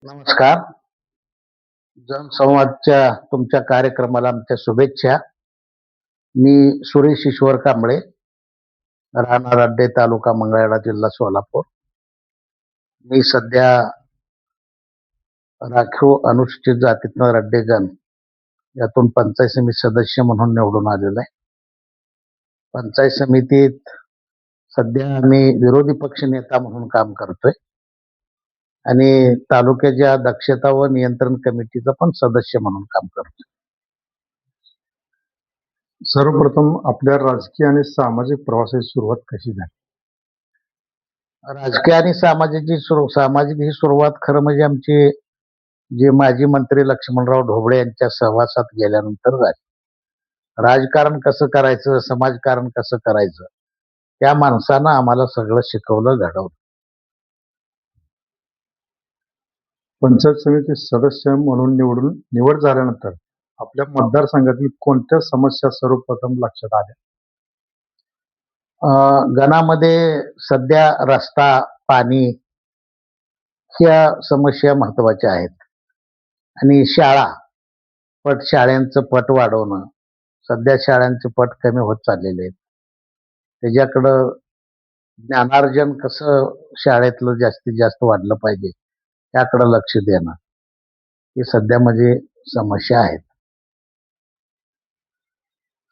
नमस्कार. जनसंवादच्या तुमच्या कार्यक्रमाला आमच्या शुभेच्छा. मी सुरेश ईश्वर कांबळे, राहणार अड्डे, तालुका मंगळवेढा, जिल्हा सोलापूर. मी सध्या राखीव अनुसूचित जातीतनं रड्डेगण यातून पंचायत समिती सदस्य म्हणून निवडून आलेलो आहे. पंचायत समितीत सध्या मी विरोधी पक्ष नेता म्हणून काम करतोय आणि तालुक्याच्या दक्षता व नियंत्रण कमिटीचा पण सदस्य म्हणून काम करतोय. सर्वप्रथम आपल्या राजकीय आणि सामाजिक प्रवासाची सुरुवात कशी झाली? राजकीय आणि सामाजिक ही सुरुवात खरं म्हणजे आमचे जे माजी मंत्री लक्ष्मणराव ढोबळे यांच्या सहवासात गेल्यानंतर झाली. राजकारण कसं करायचं, समाजकारण कसं करायचं, त्या माणसानं आम्हाला सगळं शिकवलं, घडवलं. पंचायत समिती सदस्य म्हणून निवड झाल्यानंतर आपल्या मतदारसंघातील कोणत्या समस्या सर्वप्रथम लक्षात आल्या? गणामध्ये सध्या रस्ता, पाणी ह्या समस्या महत्वाच्या आहेत आणि शाळांचं पट वाढवणं. सध्या शाळांचे पट कमी होत चाललेले आहेत. त्याच्याकडं ज्ञानार्जन कसं शाळेतलं जास्तीत जास्त वाढलं पाहिजे त्याकडं लक्ष देणं, ही सध्या म्हणजे समस्या आहेत.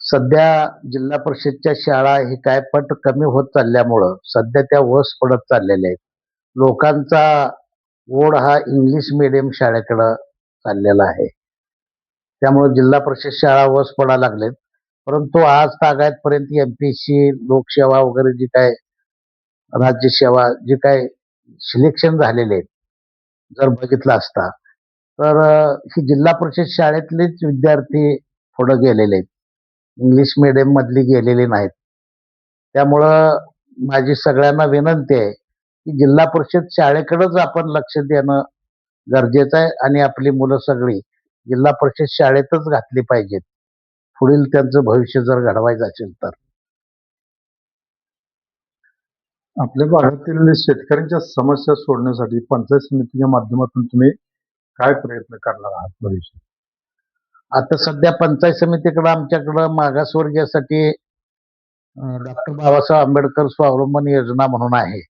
सध्या जिल्हा परिषदच्या शाळा ही काय पट कमी होत चालल्यामुळं सध्या त्या वस पडत चाललेल्या आहेत. लोकांचा ओढ हा इंग्लिश मीडियम शाळेकडं चाललेला आहे. त्यामुळे जिल्हा परिषद शाळा वस पडायला लागलेत. परंतु आज तागायतपर्यंत MPSC, लोकसेवा वगैरे जी काय राज्यसेवा जे काय सिलेक्शन झालेले आहेत, जर बघितलं असता तर ही जिल्हा परिषद शाळेतलेच विद्यार्थी पुढे गेलेले आहेत, इंग्लिश मीडियम मधली गेलेली नाहीत. त्यामुळं माझी सगळ्यांना विनंती आहे की जिल्हा परिषद शाळेकडेच आपण लक्ष देणं गरजेचं आहे आणि आपली मुलं सगळी जिल्हा परिषद शाळेतच घातली पाहिजेत, पुढील त्यांचं भविष्य जर घडवायचं असेल तर. आपल्या भागातील शेतकऱ्यांच्या समस्या सोडण्यासाठी पंचायत समितीच्या माध्यमातून तुम्ही काय प्रयत्न करणार आहात भविष्यात? आता सध्या पंचायत समितीकडं आमच्याकडं मागासवर्गीयासाठी डॉक्टर बाबासाहेब आंबेडकर स्वावलंबन योजना म्हणून आहे.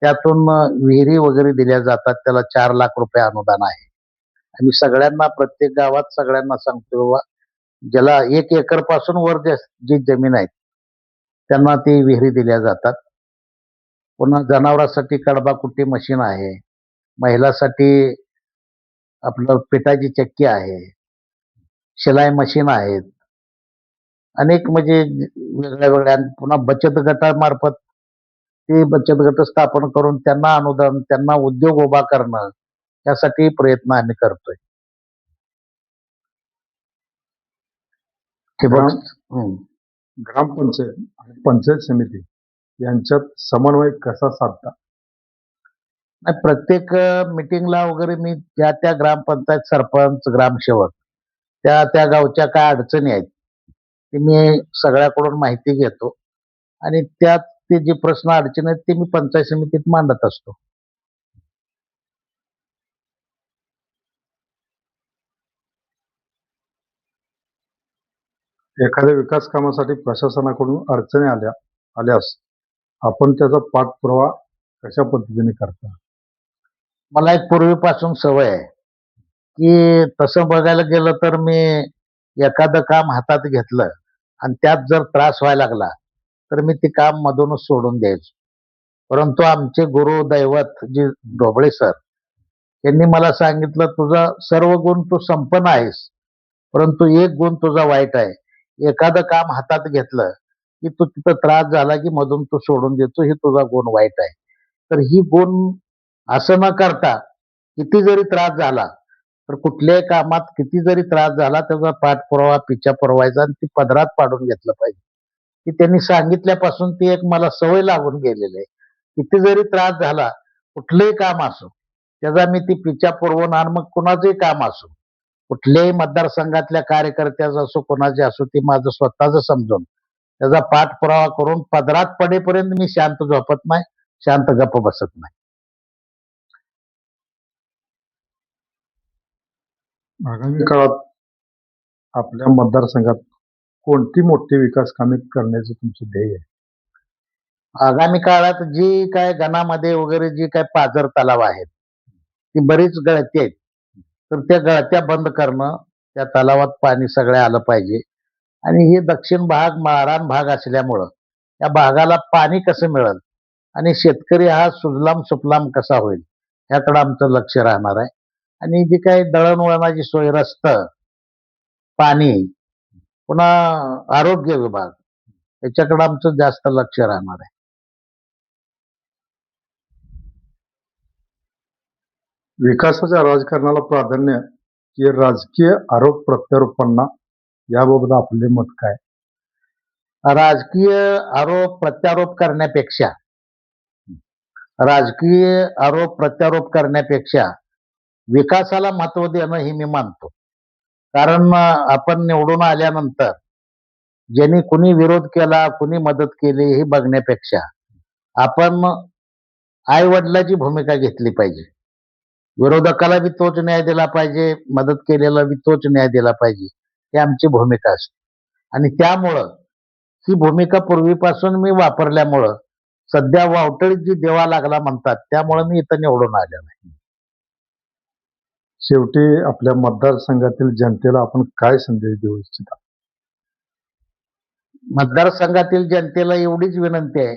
त्यातून विहिरी वगैरे दिल्या जातात. त्याला 4 लाख रुपये अनुदान आहे. आणि सगळ्यांना, प्रत्येक गावात सगळ्यांना सांगतो, बाबा ज्याला 1 एकर पासून वर जी जमीन आहे त्यांना ती विहिरी दिल्या जातात. पुन्हा जनावरांसाठी कडबा कुट्टी मशीन आहे, महिलांसाठी आपलं पिठाची चक्की आहे, शिलाई मशीन आहेत, अनेक म्हणजे वेगळ्या वेगळ्या. पुन्हा बचत गटामार्फत ते बचत गट स्थापन करून त्यांना अनुदान, त्यांना उद्योग उभा करणं, यासाठी प्रयत्न आम्ही करतोय. ग्रामपंचायत आणि पंचायत समिती यांच्यात समन्वय कसा साधता? नाही, प्रत्येक मिटिंगला वगैरे मी त्या ग्रामपंचायत सरपंच, ग्रामसेवक त्या गावच्या काय अडचणी आहेत ते मी सगळ्याकडून माहिती घेतो आणि त्यात ते जे प्रश्न अडचणी आहेत ते मी पंचायत समितीत मांडत असतो. एखाद्या विकास कामासाठी प्रशासनाकडून अडचणी आल्यास आपण त्याचा पाठपुरावा कशा पद्धतीने करता? मला एक पूर्वीपासून सवय आहे की तसं बघायला गेलं तर मी एखादं काम हातात घेतलं आणि त्यात जर त्रास व्हायला लागला तर मी ते काम मधूनच सोडून द्यायचो. परंतु आमचे गुरु दैवत जे ढोबळे सर यांनी मला सांगितलं, तुझा सर्व गुण तू संपन्न आहेस, परंतु एक गुण तुझा वाईट आहे. एखादं काम हातात घेतलं की तू तिथं त्रास झाला की मधून तू सोडून देतो, ही तुझा गुण वाईट आहे. तर ही गुण असं न करता किती जरी त्रास झाला तर कुठल्याही कामात किती जरी त्रास झाला त्याचा पाठपुरावा, पिछा पुरवायचा आणि ती पदरात पाडून घेतलं पाहिजे. की त्यांनी सांगितल्यापासून ती एक मला सवय लागून गेलेली आहे. किती जरी त्रास झाला, कुठलंही काम असो, त्याचा मी ती पिछा पुरवून, आणि मग कुणाचंही काम असो, कुठल्याही मतदारसंघातल्या कार्यकर्त्याचं असो, कोणाचे असो, ते माझं स्वतःच समजून त्याचा पाठपुरावा करून पदरात पडेपर्यंत मी शांत झोपत नाही, शांत गप्प बसत नाही. आगामी काळात आपल्या मतदारसंघात कोणती मोठी विकास कामे करण्याचे तुमचे ध्येय आहे? आगामी काळात जी काय गणामध्ये वगैरे जी काय पाझर तलाव आहेत ती बरीच गळती आहेत, तर त्या गळत्या बंद करणं, त्या तलावात पाणी सगळं आलं पाहिजे. आणि हे दक्षिण भाग माळरान भाग असल्यामुळं त्या भागाला पाणी कसं मिळेल आणि शेतकरी हा सुजलाम सुफलाम कसा होईल ह्याकडे आमचं लक्ष राहणार आहे. आणि जी काही दळणवळणाची सोय, रस्तं, पाणी, पुन्हा आरोग्य विभाग याच्याकडे आमचं जास्त लक्ष राहणार आहे. विकासाच्या राजकारणाला प्राधान्य की राजकीय आरोप प्रत्यारोपांना, याबाबत आपले मत काय? राजकीय आरोप प्रत्यारोप करण्यापेक्षा राजकीय आरोप प्रत्यारोप करण्यापेक्षा विकासाला महत्व देणं हे मी मानतो. कारण आपण निवडून आल्यानंतर ज्यांनी कुणी विरोध केला, कुणी मदत केली हे बघण्यापेक्षा आपण आई वडिलाची भूमिका घेतली पाहिजे. विरोधकाला बी तोच न्याय दिला पाहिजे, मदत केलेला बी तोच न्याय दिला पाहिजे, ही आमची भूमिका असते. आणि त्यामुळं ही भूमिका पूर्वीपासून मी वापरल्यामुळं सध्या वावटळीत जी देवा लागला म्हणतात, त्यामुळं मी इथं निवडून आलेलो आहे. शेवटी आपल्या मतदारसंघातील जनतेला आपण काय संदेश देऊ इच्छिता? मतदारसंघातील जनतेला एवढीच विनंती आहे,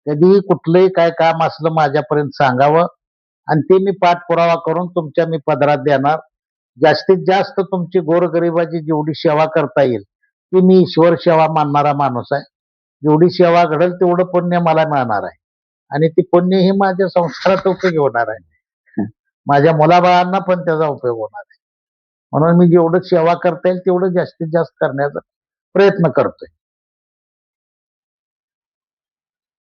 कधीही कुठलंही काय काम असलं माझ्यापर्यंत सांगावं आणि ते मी पाठपुरावा करून तुमच्या मी पदरात देणार. जास्तीत जास्त तुमची गोरगरिबाची जेवढी सेवा करता येईल ती मी ईश्वर सेवा मानणारा माणूस आहे. जेवढी सेवा घडेल तेवढं पुण्य मला मिळणार आहे आणि ती पुण्य ही माझ्या संस्कारात उपयोग होणार आहे. माझ्या मुलाबाळांना पण त्याचा उपयोग होणार आहे. म्हणून मी जेवढं सेवा करता येईल तेवढं जास्तीत जास्त करण्याचा प्रयत्न करतोय.